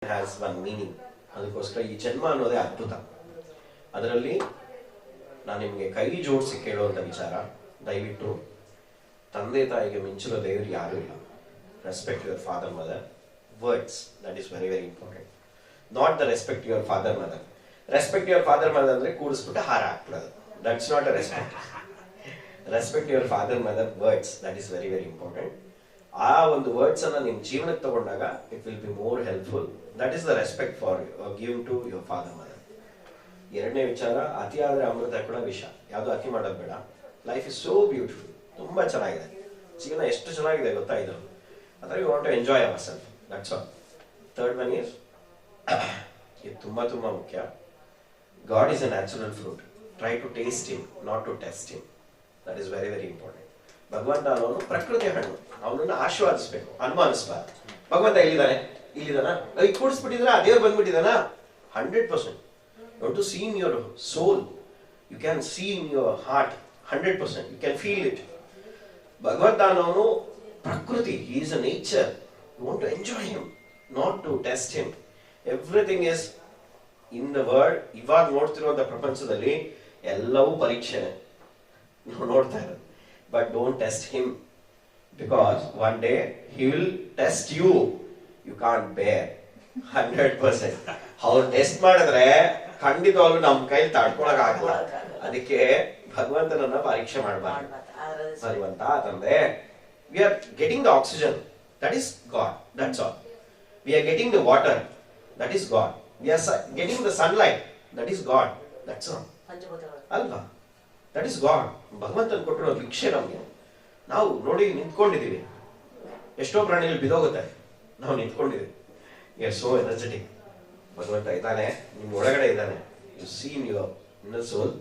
Has one meaning. ಅದಕ್ಕೋಸ್ಕರ ಈ ಜನ್ಮ ಅನ್ನೋದೇ ಅದ್ಭುತ. ಅದರಲ್ಲಿ ನಾನು ನಿಮಗೆ ಕೈ ಜೋಡಿಸಿ ಕೇಳುವಂಥ ವಿಚಾರ, ದಯವಿಟ್ಟು ತಂದೆ ತಾಯಿಗೆ ಮಿಂಚಿರೋ ದೇವರು ಯಾರೂ ಇಲ್ಲ. Respect your father mother. Words, that is very very important. Not the respect your father mother. Respect your father mother ಅಂದರೆ ಕೂಡಿಸ್ಬಿಟ್ಟು ಹಾರ ಹಾಕ್ಬಿಡೋದು. That's not a respect. Respect your father mother words, that is very very important. ಆ ಒಂದು words ಅನ್ನ ನಿಮ್ಮ ಜೀವನಕ್ಕೆ ತಗೊಂಡಾಗ it will be more helpful. That is the respect for giving to your father mother. ಎರಡನೇ ವಿಚಾರ, ಅತಿ ಆದ್ರೆ ಅಮೃತ ಕೂಡ ವಿಷ. ಯಾವುದು ಅತಿ ಮಾಡೋದು ಬೇಡ. Life is so beautiful. ತುಂಬಾ ಚೆನ್ನಾಗಿದೆ ಜೀವನ, ಎಷ್ಟು ಚೆನ್ನಾಗಿದೆ ಗೊತ್ತಾ ಇದು. ಅದ್ರ you want to enjoy our self, that's all. Third one is, ಇದು ತುಂಬಾ ತುಂಬಾ ಮುಖ್ಯ. God is a natural fruit. Try to taste him, not to test him. That is very very important. ಭಗವಂತ ಅನ್ನೋನು ಪ್ರಕೃತಿ ಹಣ್ಣು, ಅವನನ್ನು ಆಶೀರ್ವಾದಿಸಬೇಕು, ಅನುಮಾನಿಸಬಾರ್ದು. ಭಗವಂತ ಇಲ್ಲಿದಾನ ಈಗ ಕೂಡಿಸ್ಬಿಟ್ಟಿದ್ರ ದೇವ್ರು ಬಂದ್ಬಿಟ್ಟಿದಾನ? 100%. You have to see in your soul. You can see in your heart 100%. You can feel it. Bhagavata ಅನ್ನೋನು ಪ್ರಕೃತಿ. He is a nature. You want to enjoy him, not to test him. Everything is in the world. ಇವಾಗ ನೋಡ್ತಿರುವಂತ ಪ್ರಪಂಚದಲ್ಲಿ ಎಲ್ಲವೂ ಪರೀಕ್ಷೆನೆ ನಾವು ನೋಡ್ತಾ ಇರೋದು. But don't test him, because one day he will test you. You can't bear 100%. ಅವ್ರು test ಮಾಡಿದ್ರೆ ಖಂಡಿತವಾಗ್ಲೂ ನಮ್ಮ ಕೈಲಿ ತಡ್ಕೊಳಕ್ ಆಗಲ್ಲ. ಅದಕ್ಕೆ ಭಗವಂತನನ್ನ ಪರೀಕ್ಷೆ ಮಾಡಬಾರ್ದು. ಭಗವಂತ ತಂದೆ, we are getting the oxygen, that is God, that's all. We are getting the water, that is God. We are getting the sunlight, that is God, that's all ಅಲ್ವಾ? That is God. ಭಗವಂತನ ಕೊಟ್ಟಿರೋ ಭಿಕ್ಷೆ ನಮ್ಗೆ. ನಾವು ನೋಡಿ ನಿಂತ್ಕೊಂಡಿದೀವಿ. ಎಷ್ಟೋ ಪ್ರಾಣಿಗಳು ಬಿದೋಗುತ್ತೆ, ನಾವು ನಿಂತ್ಕೊಂಡಿದೀವಿ. We are so energetic. ಭಗವಂತ ಇದ್ದಾನೆ, ನಿಮ್ಮ ಒಳಗಡೆ ಇದ್ದಾನೆ. You see in your inner soul.